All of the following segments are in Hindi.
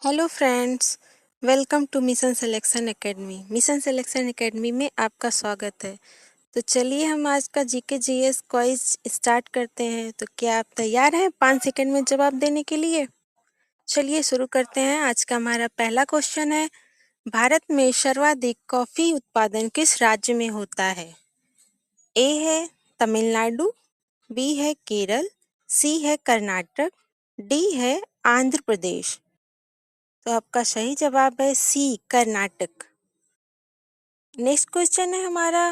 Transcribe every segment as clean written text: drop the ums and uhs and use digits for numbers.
Hello friends, welcome to mission selection academy. Mission selection academy में आपका स्वागत है। तो चलिए हम आज का जीके जीएस क्विज स्टार्ट करते हैं। तो क्या आप तैयार हैं 5 सेकंड में जवाब देने के लिए? चलिए शुरू करते हैं। आज का हमारा पहला क्वेश्चन है, भारत में सर्वाधिक कॉफी उत्पादन किस राज्य में होता है? ए है तमिलनाडु, बी है केरल, सी है कर्नाटक, डी है आंध्र प्रदेश। तो आपका सही जवाब है सी, कर्नाटक। नेक्स्ट क्वेश्चन है हमारा,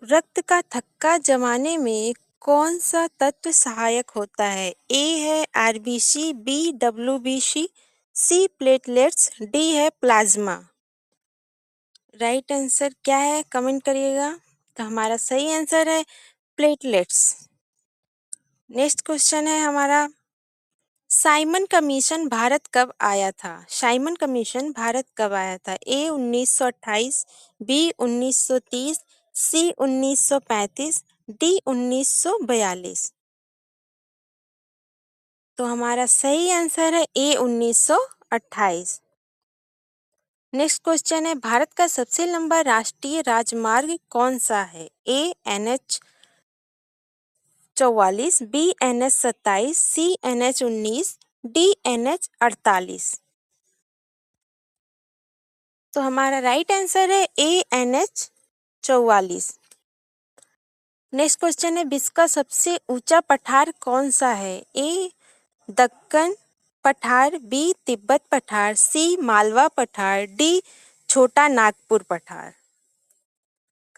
रक्त का थक्का जमाने में कौन सा तत्व सहायक होता है? ए है RBC, B WBC, C platelets, D है प्लाज्मा। राइट आंसर क्या है कमेंट करिएगा। तो हमारा सही आंसर है प्लेटलेट्स। नेक्स्ट क्वेश्चन है हमारा, साइमन कमीशन भारत कब आया था? साइमन कमीशन भारत कब आया था? ए 1928, बी 1930, सी 1935, डी 1942। तो हमारा सही आंसर है ए 1928। नेक्स्ट क्वेश्चन है, भारत का सबसे लंबा राष्ट्रीय राजमार्ग कौन सा है? ए NH 44, बी NH 27, सी NH 19, डी NH 48। तो हमारा राइट आंसर है ए NH 44। नेक्स्ट क्वेश्चन है, विश्व का सबसे ऊंचा पठार कौन सा है? ए दक्कन पठार, बी तिब्बत पठार, सी मालवा पठार, डी छोटा नागपुर पठार।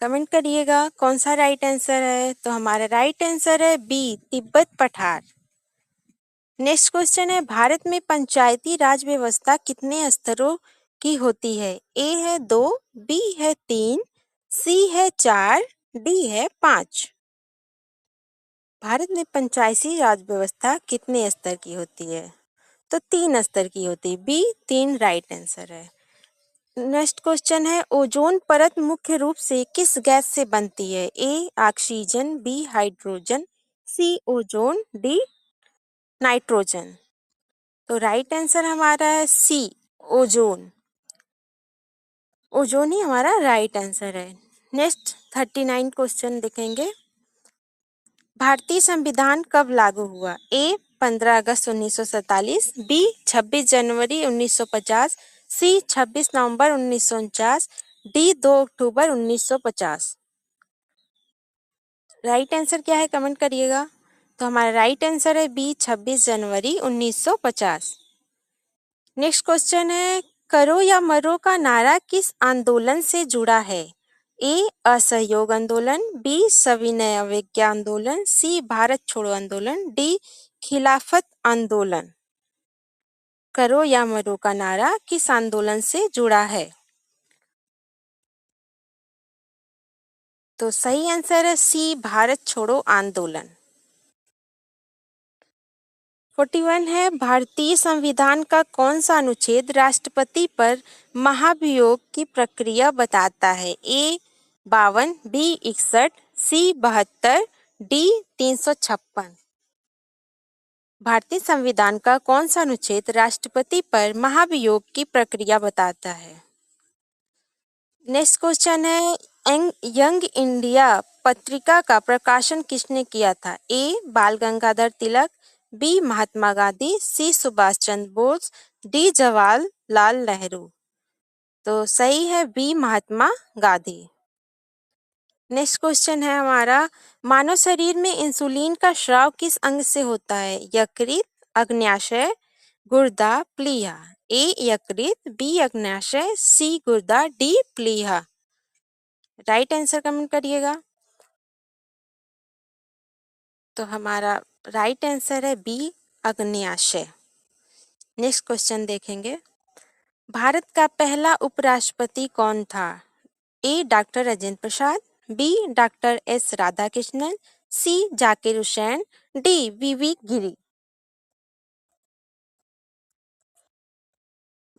कमेंट करिएगा कौन सा राइट आंसर है। तो हमारा राइट आंसर है बी तिब्बत पठार। नेक्स्ट क्वेश्चन है, भारत में पंचायती राज व्यवस्था कितने स्तरों की होती है? ए है 2, बी है 3, सी है 4, डी है 5। भारत में पंचायती राज व्यवस्था कितने स्तर की होती है? तो 3 स्तर की होती है। बी 3 राइट आंसर है। नेक्स्ट क्वेश्चन है, ओजोन परत मुख्य रूप से किस गैस से बनती है? A oxygen, B hydrogen, C ozone, D nitrogen. तो राइट आंसर हमारा है सी ओजोन। ओजोन ही हमारा राइट आंसर है। नेक्स्ट 39 क्वेश्चन देखेंगे, भारतीय संविधान कब लागू हुआ? ए 15 अगस्त 1947, बी 26 जनवरी 1950, सी 26 नवंबर 1949, डी 2 अक्टूबर 1950। राइट आंसर क्या है कमेंट करिएगा। तो हमारा राइट आंसर है बी 26 जनवरी 1950। नेक्स्ट क्वेश्चन है, करो या मरो का नारा किस आंदोलन से जुड़ा है? ए असहयोग आंदोलन, बी सविनय अवज्ञा आंदोलन, सी भारत छोड़ो आंदोलन, डी खिलाफत आंदोलन। करो या मरो का नारा किस आंदोलन से जुड़ा है? तो सही आंसर है सी भारत छोड़ो आंदोलन। 41 है, भारतीय संविधान का कौन सा अनुच्छेद राष्ट्रपति पर महाभियोग की प्रक्रिया बताता है? ए 52, बी 61, सी 72, डी 356। भारतीय संविधान का कौन सा अनुच्छेद राष्ट्रपति पर महाभियोग की प्रक्रिया बताता है? नेक्स्ट क्वेश्चन है, यंग इंडिया पत्रिका का प्रकाशन किसने किया था? ए बाल गंगाधर तिलक, बी महात्मा गांधी, सी सुभाष चंद्र बोस, डी जवाहरलाल नेहरू। तो सही है B Mahatma Gandhi. Next question है हमारा, मानव शरीर में इंसुलिन का स्राव किस अंग से होता है? यकृत, अग्न्याशय, गुर्दा, प्लीहा। ए यकृत, बी अग्न्याशय, सी गुर्दा, डी प्लीहा। राइट आंसर कमेंट करिएगा। तो हमारा राइट आंसर है बी अग्न्याशय। नेक्स्ट क्वेश्चन देखेंगे, भारत का पहला उपराष्ट्रपति कौन था? ए doctor Rajendra Prasad, B doctor S Radhakrishnan, सी जाकिर हुसैन, डी वीवी गिरी।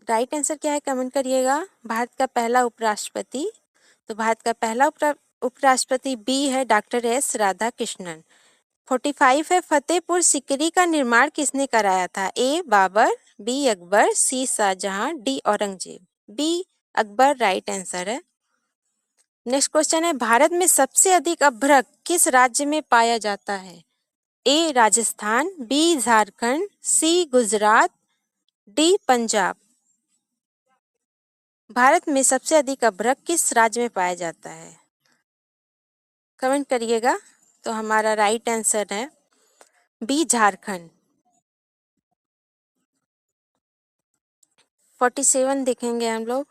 राइट आंसर क्या है कमेंट करिएगा। भारत का पहला उपराष्ट्रपति, तो भारत का पहला उपराष्ट्रपति बी है डॉक्टर एस राधाकृष्णन। 45 है, फतेहपुर सिकरी का निर्माण किसने कराया था? A Babur, B Akbar, C Shahjahan, D Aurangzeb. B Akbar right answer है। नेक्स्ट क्वेश्चन है, भारत में सबसे अधिक अभ्रक किस राज्य में पाया जाता है? ए राजस्थान, बी झारखंड, सी गुजरात, डी पंजाब। भारत में सबसे अधिक अभ्रक किस राज्य में पाया जाता है? कमेंट करिएगा। तो हमारा राइट आंसर है बी झारखंड। 47 देखेंगे हम लोग।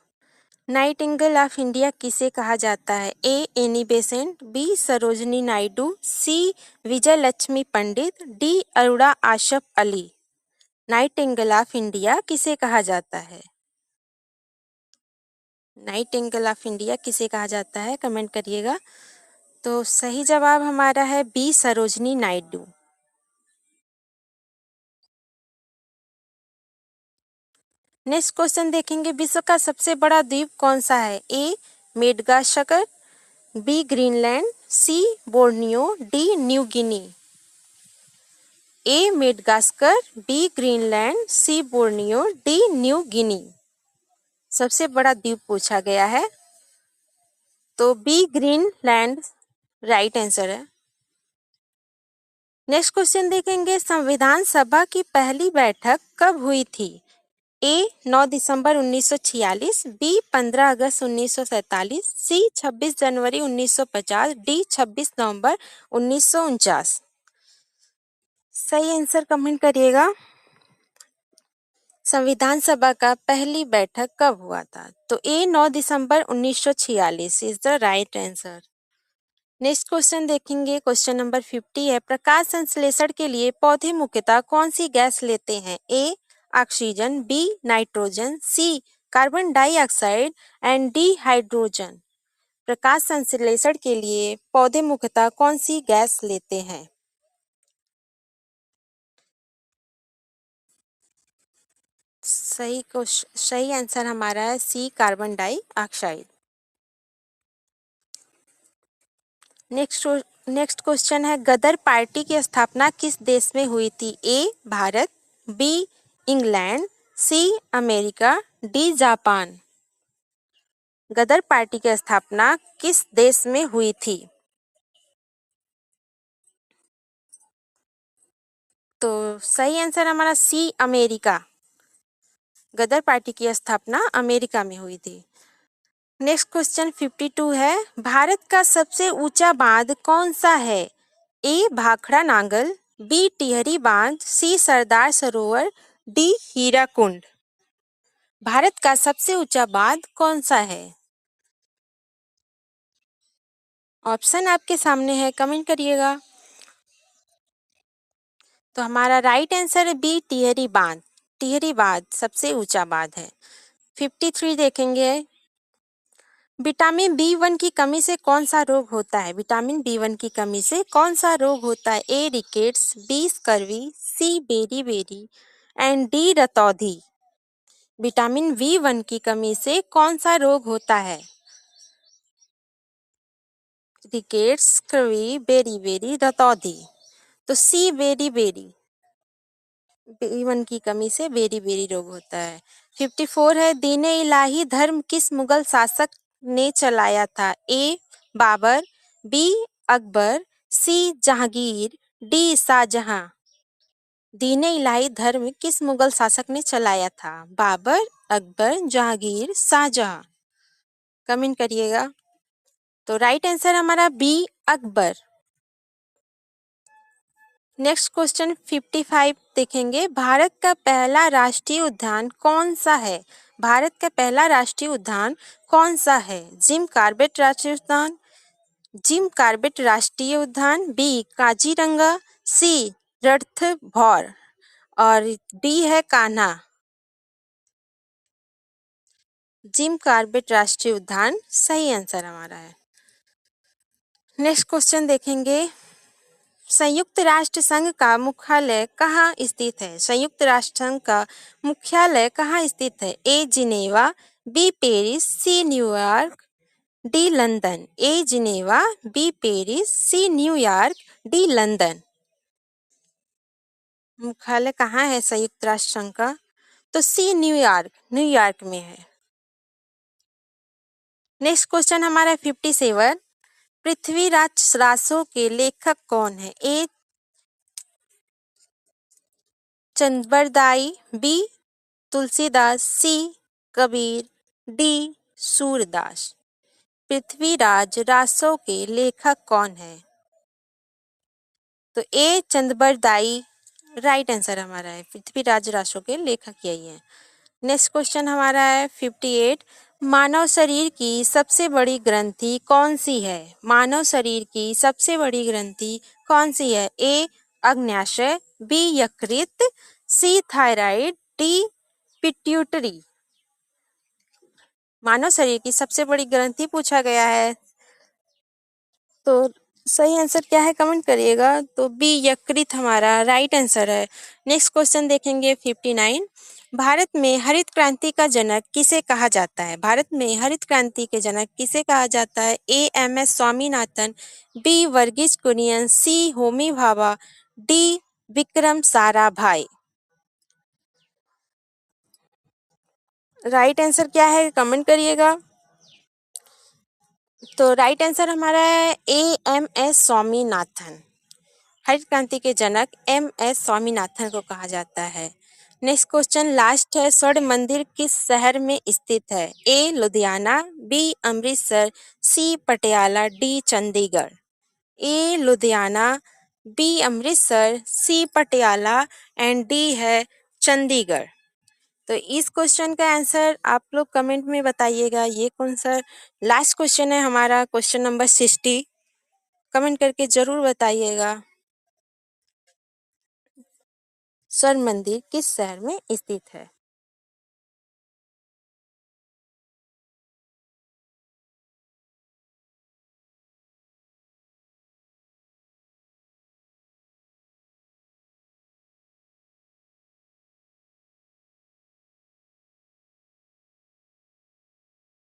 नाइटिंगेल ऑफ इंडिया किसे कहा जाता है? A Annie Besant, B Sarojini Naidu, C Vijay Lakshmi Pandit, D Aruna Asaf Ali. Nightingale of India किसे कहा जाता है? नाइटिंगेल ऑफ इंडिया किसे कहा जाता है? कमेंट करिएगा। तो सही जवाब हमारा है B Sarojini Naidu. Next question देखेंगे, विश्व का सबसे बड़ा द्वीप कौन सा है? A Madagascar, B Greenland, C Borneo, D New Guinea. A Madagascar, B Greenland, C Borneo, D New Guinea. सबसे बड़ा द्वीप पूछा गया है, तो बी ग्रीनलैंड राइट आंसर है। नेक्स्ट क्वेश्चन देखेंगे, संविधान सभा की पहली बैठक कब हुई थी? ए 9 दिसंबर 1946, बी 15 अगस्त 1947, सी 26 जनवरी 1950, डी 26 नवंबर 1949। सही आंसर कमेंट करिएगा। संविधान सभा का पहली बैठक कब हुआ था? तो ए 9 दिसंबर 1946 is the right answer. Next question देखेंगे, क्वेश्चन नंबर 50 है, प्रकाश संश्लेषण के लिए पौधे मुख्यतः कौन सी गैस लेते हैं? A oxygen, B nitrogen, C carbon dioxide and D hydrogen. प्रकाश संश्लेषण के लिए पौधे मुख्यतः कौन सी गैस लेते हैं? सही आंसर हमारा है सी कार्बन डाइऑक्साइड। नेक्स्ट क्वेश्चन है, गदर पार्टी की स्थापना किस देश में हुई थी? A Bharat, B England, C America, D Japan. Ghadar party की स्थापना किस देश में हुई थी? तो सही आंसर हमारा सी अमेरिका। गदर पार्टी की स्थापना अमेरिका में हुई थी। नेक्स्ट क्वेश्चन 52 है, भारत का सबसे ऊंचा बांध कौन सा है? ए भाखड़ा नांगल, बी टिहरी बांध, सी सरदार सरोवर, डी हीराकुंड। भारत का सबसे ऊंचा बांध कौन सा है? ऑप्शन आपके सामने है, कमेंट करिएगा। तो हमारा राइट आंसर है बी टिहरी बांध। टिहरी बांध सबसे ऊंचा बांध है। 53 देखेंगे, विटामिन बी1 की कमी से कौन सा रोग होता है? विटामिन बी1 की कमी से कौन सा रोग होता है? A rickets, B scurvy, C beri beri and D रतौंधी। विटामिन बी1 की कमी से कौन सा रोग होता है? रिकेट्स, स्कर्वी, बेरी बेरी, रतौंधी। तो सी बेरी बेरी। बी1 की कमी से बेरी बेरी रोग होता है। 54 है, दीन-ए इलाही धर्म किस मुगल शासक ने चलाया था? A Babur, B Akbar, C Jahangir, D Shahjahan. दीन-ए इलाही धर्म किस मुगल शासक ने चलाया था? बाबर, अकबर, जहांगीर, शाहजहां। कमेंट करिएगा। तो राइट आंसर हमारा बी अकबर। नेक्स्ट क्वेश्चन 55 देखेंगे, भारत का पहला राष्ट्रीय उद्यान कौन सा है? भारत का पहला राष्ट्रीय उद्यान कौन सा है? जिम कॉर्बेट राष्ट्रीय उद्यान, जिम कॉर्बेट राष्ट्रीय उद्यान, बी काजीरंगा, सी रणथंभौर और डी है कान्हा। जिम कॉर्बेट राष्ट्रीय उद्यान सही आंसर हमारा है। नेक्स्ट क्वेश्चन देखेंगे, संयुक्त राष्ट्र संघ का मुख्यालय कहाँ स्थित है? संयुक्त राष्ट्र संघ का मुख्यालय कहाँ स्थित है? A Geneva, B Paris, C New York, D London. A Geneva, B Paris, C New York, D London. मुख्यालय कहाँ है संयुक्त राष्ट्र संघ का? तो सी, न्यूयॉर्क, न्यूयॉर्क में है। नेक्स्ट क्वेश्चन हमारा है 57। पृथ्वीराज रासो के लेखक कौन है? ए चंद्रबरदाई, बी तुलसीदास, सी कबीर, डी सूरदास। पृथ्वीराज रासो के लेखक कौन है? तो ए चंद्रबरदाई राइट आंसर हमारा है। पृथ्वीराज रासो के लेखक यही है। नेक्स्ट क्वेश्चन हमारा है 58। मानव शरीर की सबसे बड़ी ग्रंथि कौन सी है? मानव शरीर की सबसे बड़ी ग्रंथि कौन सी है? ए अग्न्याशय, बी यकृत, सी थायराइड, डी पिट्यूटरी। मानव शरीर की सबसे बड़ी ग्रंथि पूछा गया है, तो सही आंसर क्या है कमेंट करिएगा। तो बी यकृत हमारा राइट आंसर है। नेक्स्ट क्वेश्चन देखेंगे 59। भारत में हरित क्रांति का जनक किसे कहा जाता है? भारत में हरित क्रांति के जनक किसे कहा जाता है? A M S Swaminathan, B Varghese Kurien, C Homi Bhabha, D Vikram Sarabhai. Right answer क्या है कमेंट करिएगा। तो राइट आंसर हमारा है ए एम एस स्वामीनाथन। हरित क्रांति के जनक एम एस स्वामीनाथन को कहा जाता है। नेक्स्ट क्वेश्चन लास्ट है। स्वर्ण मंदिर किस शहर में स्थित है? A Ludhiana, B Amritsar, C Patiala, D Chandigarh. A Ludhiana, B Amritsar, C Patiala and D है चंडीगढ़। तो इस क्वेश्चन का आंसर आप लोग कमेंट में बताइएगा। ये कौन सा लास्ट क्वेश्चन है हमारा, क्वेश्चन नंबर 60। कमेंट करके जरूर बताइएगा। स्वर्ण मंदिर किस शहर में स्थित है?